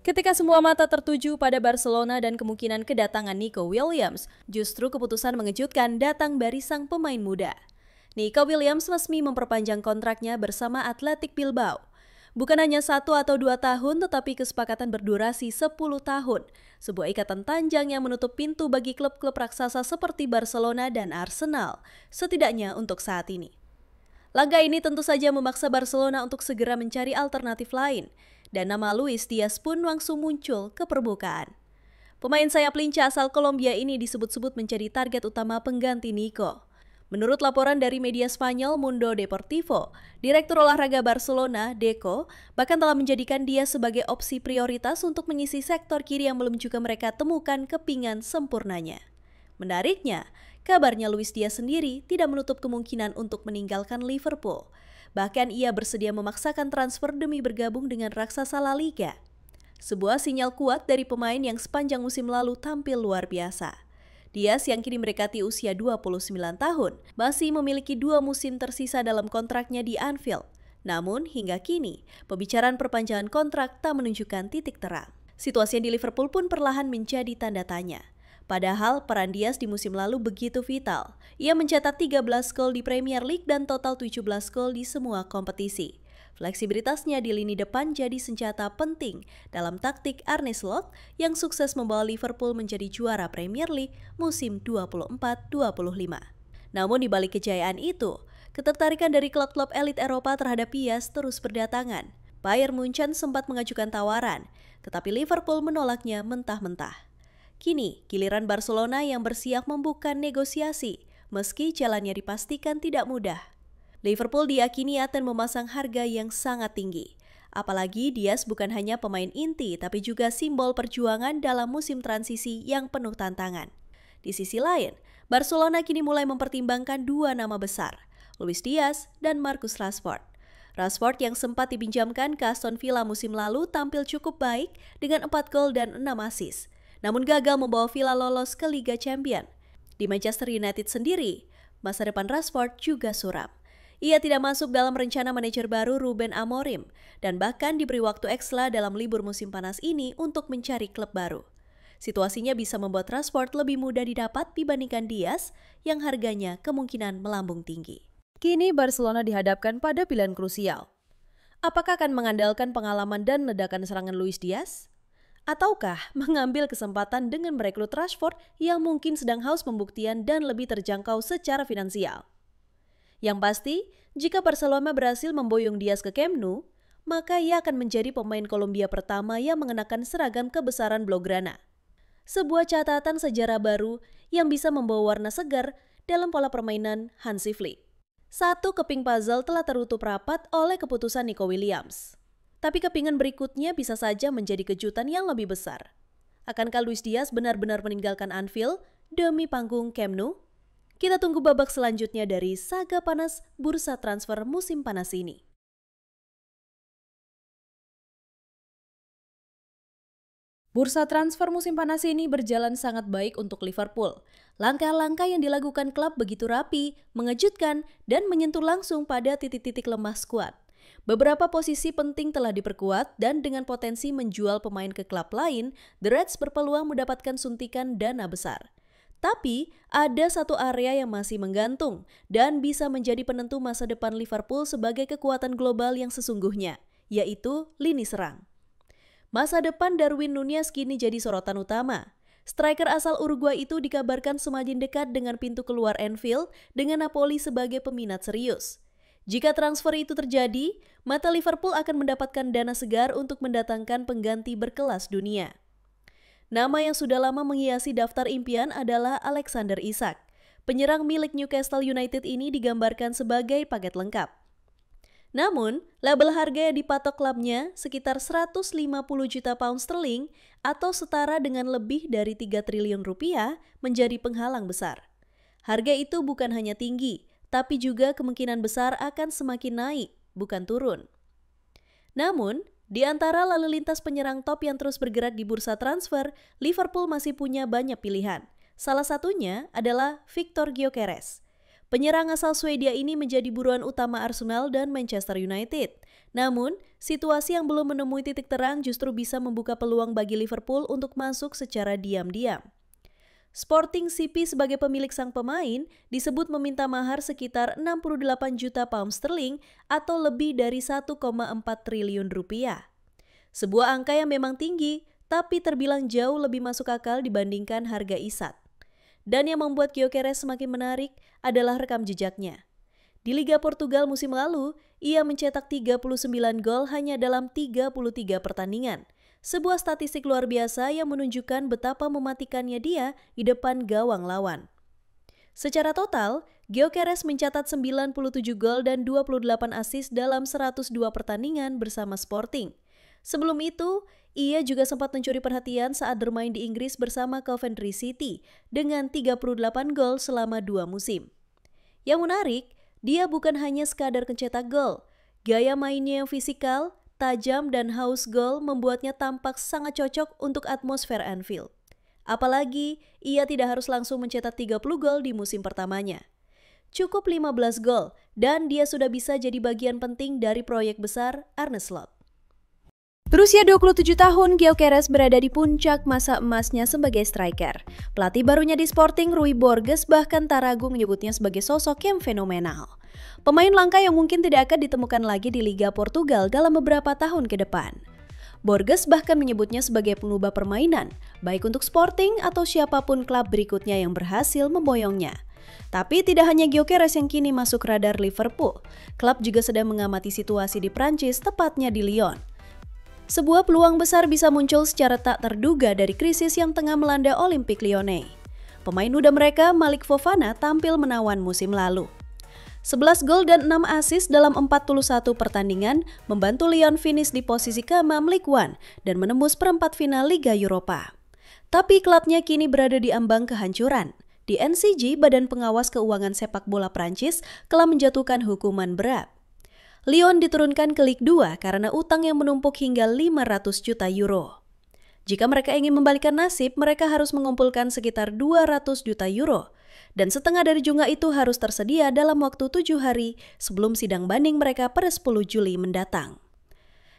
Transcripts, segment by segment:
Ketika semua mata tertuju pada Barcelona dan kemungkinan kedatangan Nico Williams, justru keputusan mengejutkan datang dari sang pemain muda. Nico Williams resmi memperpanjang kontraknya bersama Athletic Bilbao. Bukan hanya 1 atau 2 tahun, tetapi kesepakatan berdurasi 10 tahun. Sebuah ikatan panjang yang menutup pintu bagi klub-klub raksasa seperti Barcelona dan Arsenal, setidaknya untuk saat ini. Langkah ini tentu saja memaksa Barcelona untuk segera mencari alternatif lain, dan nama Luis Diaz pun langsung muncul ke permukaan. Pemain sayap lincah asal Kolombia ini disebut-sebut menjadi target utama pengganti Nico. Menurut laporan dari media Spanyol Mundo Deportivo, Direktur Olahraga Barcelona, Deco, bahkan telah menjadikan dia sebagai opsi prioritas untuk mengisi sektor kiri yang belum juga mereka temukan kepingan sempurnanya. Menariknya, kabarnya Luis Diaz sendiri tidak menutup kemungkinan untuk meninggalkan Liverpool. Bahkan ia bersedia memaksakan transfer demi bergabung dengan raksasa La Liga. Sebuah sinyal kuat dari pemain yang sepanjang musim lalu tampil luar biasa. Diaz yang kini mendekati usia 29 tahun, masih memiliki 2 musim tersisa dalam kontraknya di Anfield. Namun hingga kini, pembicaraan perpanjangan kontrak tak menunjukkan titik terang. Situasi di Liverpool pun perlahan menjadi tanda tanya. Padahal peran Diaz di musim lalu begitu vital. Ia mencetak 13 gol di Premier League dan total 17 gol di semua kompetisi. Fleksibilitasnya di lini depan jadi senjata penting dalam taktik Arne Slot yang sukses membawa Liverpool menjadi juara Premier League musim 24-25. Namun di balik kejayaan itu, ketertarikan dari klub-klub elit Eropa terhadap Diaz terus berdatangan. Bayern Munchen sempat mengajukan tawaran, tetapi Liverpool menolaknya mentah-mentah. Kini, giliran Barcelona yang bersiap membuka negosiasi, meski jalannya dipastikan tidak mudah. Liverpool diyakini akan memasang harga yang sangat tinggi. Apalagi Diaz bukan hanya pemain inti, tapi juga simbol perjuangan dalam musim transisi yang penuh tantangan. Di sisi lain, Barcelona kini mulai mempertimbangkan 2 nama besar, Luis Diaz dan Marcus Rashford. Rashford yang sempat dipinjamkan ke Aston Villa musim lalu tampil cukup baik dengan 4 gol dan 6 assist. Namun gagal membawa Villa lolos ke Liga Champions. Di Manchester United sendiri, masa depan Rashford juga suram. Ia tidak masuk dalam rencana manajer baru Ruben Amorim dan bahkan diberi waktu ekstra dalam libur musim panas ini untuk mencari klub baru. Situasinya bisa membuat Rashford lebih mudah didapat dibandingkan Diaz yang harganya kemungkinan melambung tinggi. Kini Barcelona dihadapkan pada pilihan krusial. Apakah akan mengandalkan pengalaman dan ledakan serangan Luis Diaz? Ataukah mengambil kesempatan dengan merekrut Rashford yang mungkin sedang haus pembuktian dan lebih terjangkau secara finansial? Yang pasti, jika Barcelona berhasil memboyong Diaz ke Camp Nou, maka ia akan menjadi pemain Kolombia pertama yang mengenakan seragam kebesaran Blaugrana. Sebuah catatan sejarah baru yang bisa membawa warna segar dalam pola permainan Hansi Flick. Satu keping puzzle telah tertutup rapat oleh keputusan Nico Williams. Tapi kepingan berikutnya bisa saja menjadi kejutan yang lebih besar. Akankah Luis Diaz benar-benar meninggalkan Anfield demi panggung Camp Nou? Kita tunggu babak selanjutnya dari saga panas bursa transfer musim panas ini. Bursa transfer musim panas ini berjalan sangat baik untuk Liverpool. Langkah-langkah yang dilakukan klub begitu rapi, mengejutkan, dan menyentuh langsung pada titik-titik lemah skuad. Beberapa posisi penting telah diperkuat dan dengan potensi menjual pemain ke klub lain, The Reds berpeluang mendapatkan suntikan dana besar. Tapi, ada satu area yang masih menggantung dan bisa menjadi penentu masa depan Liverpool sebagai kekuatan global yang sesungguhnya, yaitu lini serang. Masa depan Darwin Núñez kini jadi sorotan utama. Striker asal Uruguay itu dikabarkan semakin dekat dengan pintu keluar Anfield dengan Napoli sebagai peminat serius. Jika transfer itu terjadi, maka Liverpool akan mendapatkan dana segar untuk mendatangkan pengganti berkelas dunia. Nama yang sudah lama menghiasi daftar impian adalah Alexander Isak. Penyerang milik Newcastle United ini digambarkan sebagai paket lengkap. Namun, label harga yang dipatok klubnya sekitar 150 juta pound sterling atau setara dengan lebih dari 3 triliun rupiah menjadi penghalang besar. Harga itu bukan hanya tinggi, tapi juga kemungkinan besar akan semakin naik, bukan turun. Namun, di antara lalu lintas penyerang top yang terus bergerak di bursa transfer, Liverpool masih punya banyak pilihan. Salah satunya adalah Victor Gyökeres. Penyerang asal Swedia ini menjadi buruan utama Arsenal dan Manchester United. Namun, situasi yang belum menemui titik terang justru bisa membuka peluang bagi Liverpool untuk masuk secara diam-diam. Sporting CP sebagai pemilik sang pemain disebut meminta mahar sekitar 68 juta pound sterling atau lebih dari 1,4 triliun rupiah. Sebuah angka yang memang tinggi, tapi terbilang jauh lebih masuk akal dibandingkan harga Isak. Dan yang membuat Gyökeres semakin menarik adalah rekam jejaknya. Di Liga Portugal musim lalu, ia mencetak 39 gol hanya dalam 33 pertandingan. Sebuah statistik luar biasa yang menunjukkan betapa mematikannya dia di depan gawang lawan. Secara total, Gyökeres mencatat 97 gol dan 28 assist dalam 102 pertandingan bersama Sporting. Sebelum itu, ia juga sempat mencuri perhatian saat bermain di Inggris bersama Coventry City dengan 38 gol selama 2 musim. Yang menarik, dia bukan hanya sekadar pencetak gol. Gaya mainnya yang fisikal, tajam dan haus gol membuatnya tampak sangat cocok untuk atmosfer Anfield. Apalagi, ia tidak harus langsung mencetak 30 gol di musim pertamanya. Cukup 15 gol dan dia sudah bisa jadi bagian penting dari proyek besar Arne Slot. Berusia 27 tahun, Gyökeres berada di puncak masa emasnya sebagai striker. Pelatih barunya di Sporting, Rui Borges, bahkan tak ragu menyebutnya sebagai sosok yang fenomenal. Pemain langka yang mungkin tidak akan ditemukan lagi di Liga Portugal dalam beberapa tahun ke depan. Borges bahkan menyebutnya sebagai pengubah permainan, baik untuk Sporting atau siapapun klub berikutnya yang berhasil memboyongnya. Tapi tidak hanya Gyökeres yang kini masuk radar Liverpool. Klub juga sedang mengamati situasi di Prancis, tepatnya di Lyon. Sebuah peluang besar bisa muncul secara tak terduga dari krisis yang tengah melanda Olympique Lyonnais. Pemain muda mereka, Malik Fofana, tampil menawan musim lalu. 11 gol dan 6 assist dalam 41 pertandingan membantu Lyon finish di posisi ke-6 Ligue 1 dan menembus perempat final Liga Eropa. Tapi klubnya kini berada di ambang kehancuran. Di NCG, Badan Pengawas Keuangan Sepak Bola Prancis, telah menjatuhkan hukuman berat. Lyon diturunkan ke Ligue 2 karena utang yang menumpuk hingga 500 juta euro. Jika mereka ingin membalikkan nasib, mereka harus mengumpulkan sekitar 200 juta euro. Dan setengah dari jumlah itu harus tersedia dalam waktu 7 hari sebelum sidang banding mereka pada 10 Juli mendatang.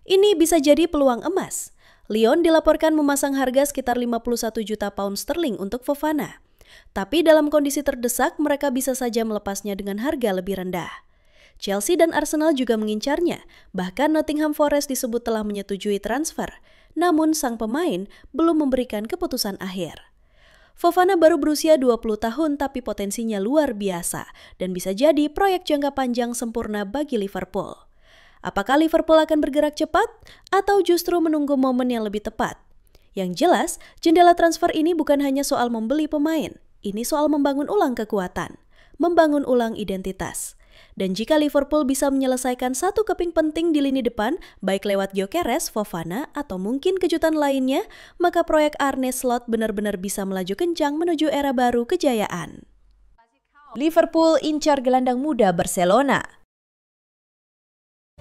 Ini bisa jadi peluang emas. Lyon dilaporkan memasang harga sekitar 51 juta pound sterling untuk Fofana. Tapi dalam kondisi terdesak, mereka bisa saja melepasnya dengan harga lebih rendah. Chelsea dan Arsenal juga mengincarnya, bahkan Nottingham Forest disebut telah menyetujui transfer, namun sang pemain belum memberikan keputusan akhir. Fofana baru berusia 20 tahun tapi potensinya luar biasa dan bisa jadi proyek jangka panjang sempurna bagi Liverpool. Apakah Liverpool akan bergerak cepat atau justru menunggu momen yang lebih tepat? Yang jelas, jendela transfer ini bukan hanya soal membeli pemain, ini soal membangun ulang kekuatan, membangun ulang identitas. Dan jika Liverpool bisa menyelesaikan satu keping penting di lini depan, baik lewat Gyökeres, Fofana, atau mungkin kejutan lainnya, maka proyek Arne Slot benar-benar bisa melaju kencang menuju era baru kejayaan. Liverpool incar gelandang muda Barcelona.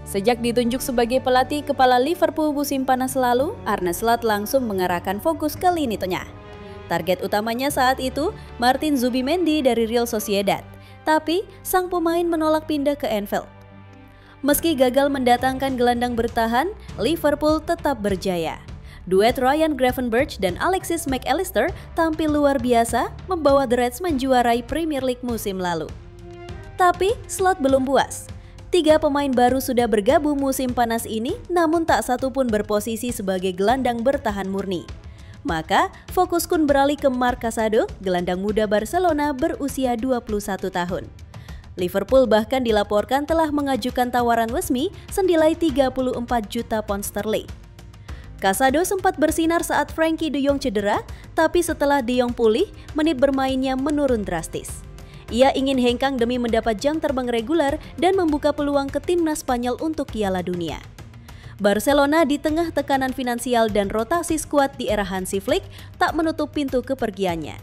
Sejak ditunjuk sebagai pelatih kepala Liverpool musim panas lalu, Arne Slot langsung mengarahkan fokus ke lini tengah. Target utamanya saat itu, Martin Zubimendi dari Real Sociedad. Tapi, sang pemain menolak pindah ke Anfield. Meski gagal mendatangkan gelandang bertahan, Liverpool tetap berjaya. Duet Ryan Gravenberch dan Alexis Mac Allister tampil luar biasa, membawa The Reds menjuarai Premier League musim lalu. Tapi, Slot belum puas. 3 pemain baru sudah bergabung musim panas ini, namun tak satu pun berposisi sebagai gelandang bertahan murni. Maka, fokus Kun beralih ke Marc Casado, gelandang muda Barcelona berusia 21 tahun. Liverpool bahkan dilaporkan telah mengajukan tawaran resmi senilai 34 juta pound sterling. Casado sempat bersinar saat Frankie de Jong cedera, tapi setelah de Jong pulih, menit bermainnya menurun drastis. Ia ingin hengkang demi mendapat jam terbang reguler dan membuka peluang ke timnas Spanyol untuk Piala Dunia. Barcelona di tengah tekanan finansial dan rotasi skuad di era Hansi Flick tak menutup pintu kepergiannya.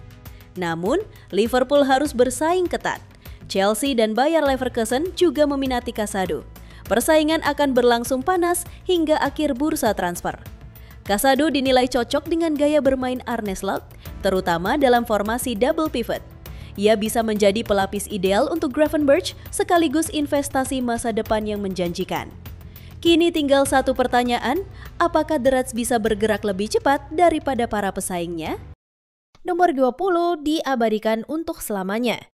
Namun, Liverpool harus bersaing ketat. Chelsea dan Bayer Leverkusen juga meminati Casado. Persaingan akan berlangsung panas hingga akhir bursa transfer. Casado dinilai cocok dengan gaya bermain Arne Slot, terutama dalam formasi double pivot. Ia bisa menjadi pelapis ideal untuk Gravenberch sekaligus investasi masa depan yang menjanjikan. Kini tinggal satu pertanyaan, apakah The Reds bisa bergerak lebih cepat daripada para pesaingnya? Nomor 20 diabadikan untuk selamanya.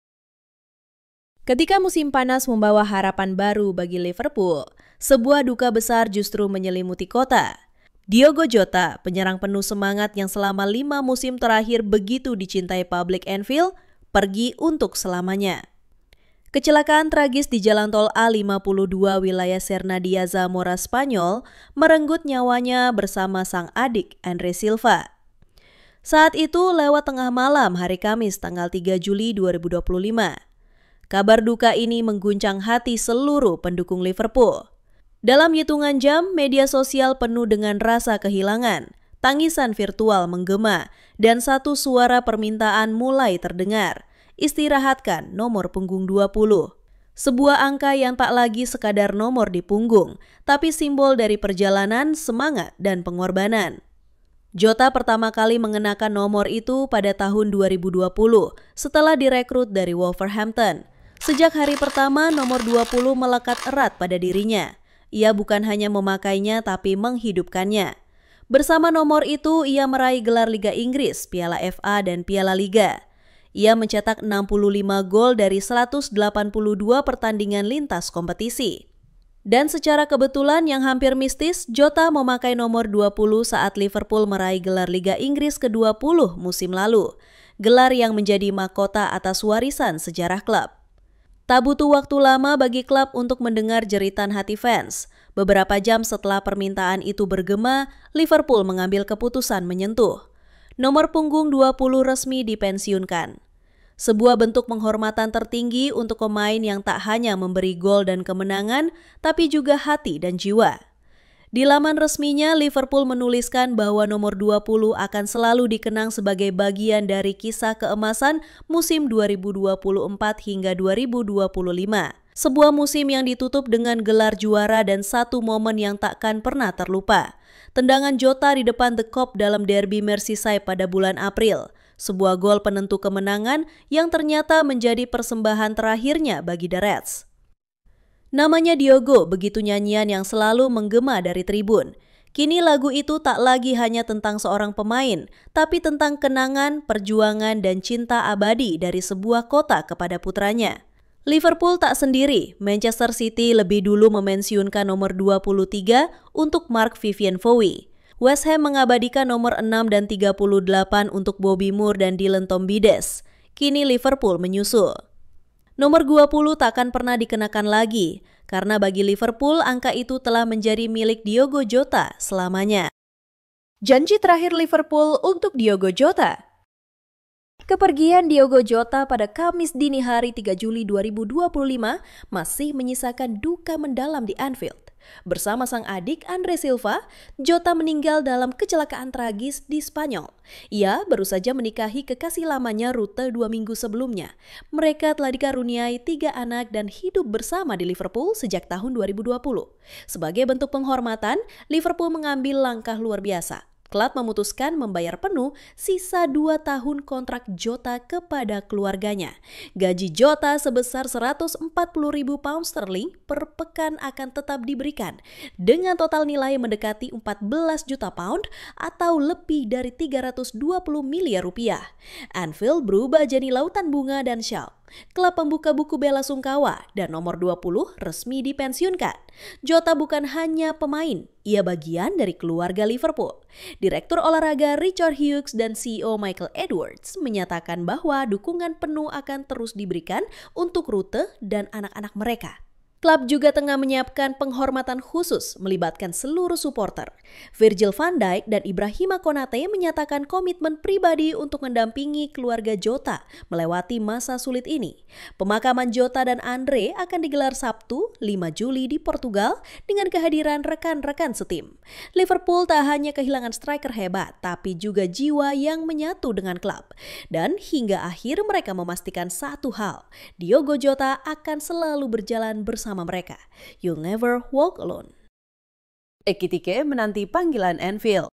Ketika musim panas membawa harapan baru bagi Liverpool, sebuah duka besar justru menyelimuti kota. Diogo Jota, penyerang penuh semangat yang selama 5 musim terakhir begitu dicintai publik Anfield, pergi untuk selamanya. Kecelakaan tragis di jalan tol A52 wilayah Sernadia Zamora, Spanyol, merenggut nyawanya bersama sang adik Andre Silva. Saat itu lewat tengah malam hari Kamis tanggal 3 Juli 2025. Kabar duka ini mengguncang hati seluruh pendukung Liverpool. Dalam hitungan jam, media sosial penuh dengan rasa kehilangan, tangisan virtual menggema, dan satu suara permintaan mulai terdengar. Istirahatkan nomor punggung 20. Sebuah angka yang tak lagi sekadar nomor di punggung, tapi simbol dari perjalanan, semangat, dan pengorbanan. Jota pertama kali mengenakan nomor itu pada tahun 2020 setelah direkrut dari Wolverhampton. Sejak hari pertama, nomor 20 melekat erat pada dirinya. Ia bukan hanya memakainya tapi menghidupkannya. Bersama nomor itu, ia meraih gelar Liga Inggris, Piala FA, dan Piala Liga. Ia mencetak 65 gol dari 182 pertandingan lintas kompetisi. Dan secara kebetulan yang hampir mistis, Jota memakai nomor 20 saat Liverpool meraih gelar Liga Inggris ke-20 musim lalu. Gelar yang menjadi mahkota atas warisan sejarah klub. Tak butuh waktu lama bagi klub untuk mendengar jeritan hati fans. Beberapa jam setelah permintaan itu bergema, Liverpool mengambil keputusan menyentuh. Nomor punggung 20 resmi dipensiunkan. Sebuah bentuk penghormatan tertinggi untuk pemain yang tak hanya memberi gol dan kemenangan, tapi juga hati dan jiwa. Di laman resminya, Liverpool menuliskan bahwa nomor 20 akan selalu dikenang sebagai bagian dari kisah keemasan musim 2024 hingga 2025. Sebuah musim yang ditutup dengan gelar juara dan satu momen yang takkan pernah terlupa. Tendangan Jota di depan The Kop dalam derby Merseyside pada bulan April. Sebuah gol penentu kemenangan yang ternyata menjadi persembahan terakhirnya bagi The Reds. Namanya Diogo, begitu nyanyian yang selalu menggema dari tribun. Kini lagu itu tak lagi hanya tentang seorang pemain, tapi tentang kenangan, perjuangan, dan cinta abadi dari sebuah kota kepada putranya. Liverpool tak sendiri, Manchester City lebih dulu memensiunkan nomor 23 untuk Mark Vivian Foe. West Ham mengabadikan nomor 6 dan 38 untuk Bobby Moore dan Dylan Tombides. Kini Liverpool menyusul. Nomor 20 tak akan pernah dikenakan lagi, karena bagi Liverpool angka itu telah menjadi milik Diogo Jota selamanya. Janji terakhir Liverpool untuk Diogo Jota. Kepergian Diogo Jota pada Kamis dini hari 3 Juli 2025 masih menyisakan duka mendalam di Anfield. Bersama sang adik Andre Silva, Jota meninggal dalam kecelakaan tragis di Spanyol. Ia baru saja menikahi kekasih lamanya Rutte 2 minggu sebelumnya. Mereka telah dikaruniai 3 anak dan hidup bersama di Liverpool sejak tahun 2020. Sebagai bentuk penghormatan, Liverpool mengambil langkah luar biasa. Klub memutuskan membayar penuh sisa 2 tahun kontrak Jota kepada keluarganya. Gaji Jota sebesar 140.000 pound sterling per pekan akan tetap diberikan dengan total nilai mendekati 14 juta pound atau lebih dari 320 miliar rupiah. Anfield berubah jadi lautan bunga dan syal. Klub pembuka buku bela sungkawa dan nomor 20 resmi dipensiunkan. Jota bukan hanya pemain, ia bagian dari keluarga Liverpool. Direktur olahraga Richard Hughes dan CEO Michael Edwards menyatakan bahwa dukungan penuh akan terus diberikan untuk Rutte dan anak-anak mereka. Klub juga tengah menyiapkan penghormatan khusus melibatkan seluruh supporter. Virgil van Dijk dan Ibrahima Konate menyatakan komitmen pribadi untuk mendampingi keluarga Jota melewati masa sulit ini. Pemakaman Jota dan Andre akan digelar Sabtu 5 Juli di Portugal dengan kehadiran rekan-rekan setim. Liverpool tak hanya kehilangan striker hebat, tapi juga jiwa yang menyatu dengan klub. Dan hingga akhir mereka memastikan satu hal, Diogo Jota akan selalu berjalan bersama mereka. You'll never walk alone. Ekitike menanti panggilan Anfield.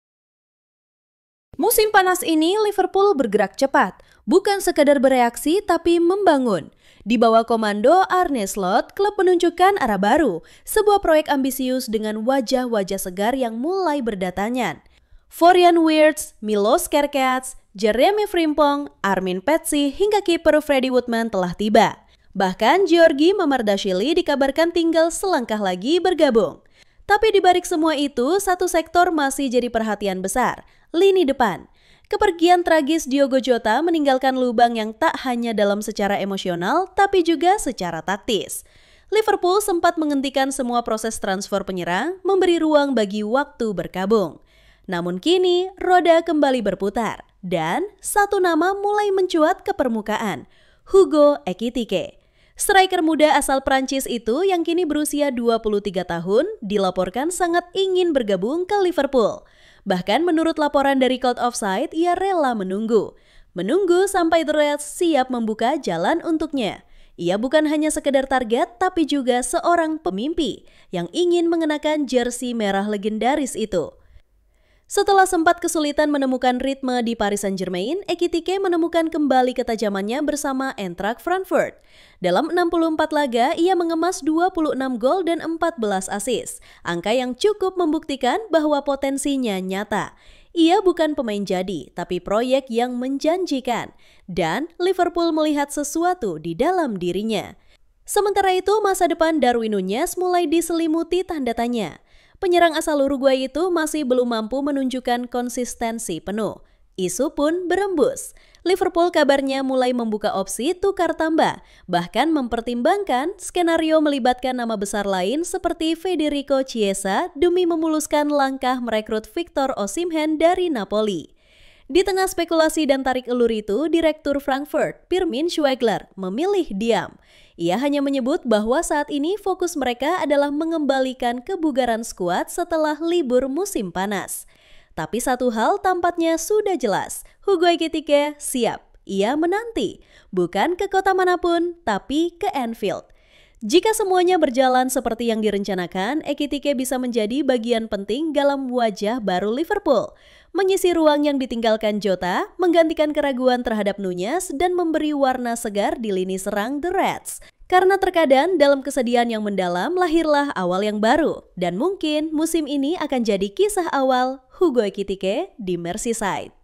Musim panas ini Liverpool bergerak cepat, bukan sekadar bereaksi tapi membangun. Di bawah komando Arne Slot, klub menunjukkan arah baru, sebuah proyek ambisius dengan wajah-wajah segar yang mulai berdatangan. Florian Wirtz, Milos Kerkez, Jeremy Frimpong, Armin Petsi hingga kiper Freddie Woodman telah tiba. Bahkan Georgi Mamardashvili dikabarkan tinggal selangkah lagi bergabung. Tapi di balik semua itu, satu sektor masih jadi perhatian besar, lini depan. Kepergian tragis Diogo Jota meninggalkan lubang yang tak hanya dalam secara emosional, tapi juga secara taktis. Liverpool sempat menghentikan semua proses transfer penyerang, memberi ruang bagi waktu berkabung. Namun kini, roda kembali berputar, dan satu nama mulai mencuat ke permukaan, Hugo Ekitike. Striker muda asal Prancis itu yang kini berusia 23 tahun dilaporkan sangat ingin bergabung ke Liverpool. Bahkan menurut laporan dari Cult Offside, ia rela menunggu. Menunggu sampai The Reds siap membuka jalan untuknya. Ia bukan hanya sekedar target, tapi juga seorang pemimpi yang ingin mengenakan jersey merah legendaris itu. Setelah sempat kesulitan menemukan ritme di Paris Saint-Germain, Ekitike menemukan kembali ketajamannya bersama Eintracht Frankfurt. Dalam 64 laga, ia mengemas 26 gol dan 14 assist, angka yang cukup membuktikan bahwa potensinya nyata. Ia bukan pemain jadi, tapi proyek yang menjanjikan, dan Liverpool melihat sesuatu di dalam dirinya. Sementara itu, masa depan Darwin Núñez mulai diselimuti tanda tanya. Penyerang asal Uruguay itu masih belum mampu menunjukkan konsistensi penuh. Isu pun berembus. Liverpool kabarnya mulai membuka opsi tukar tambah, bahkan mempertimbangkan skenario melibatkan nama besar lain seperti Federico Chiesa demi memuluskan langkah merekrut Victor Osimhen dari Napoli. Di tengah spekulasi dan tarik ulur itu, Direktur Frankfurt, Pirmin Schwegler, memilih diam. Ia hanya menyebut bahwa saat ini fokus mereka adalah mengembalikan kebugaran skuad setelah libur musim panas. Tapi satu hal tampaknya sudah jelas, Hugo Ekitike siap. Ia menanti, bukan ke kota manapun, tapi ke Anfield. Jika semuanya berjalan seperti yang direncanakan, Ekitike bisa menjadi bagian penting dalam wajah baru Liverpool. Mengisi ruang yang ditinggalkan Jota, menggantikan keraguan terhadap Núñez, dan memberi warna segar di lini serang The Reds. Karena terkadang dalam kesedihan yang mendalam lahirlah awal yang baru. Dan mungkin musim ini akan jadi kisah awal Hugo Ekitike di Merseyside.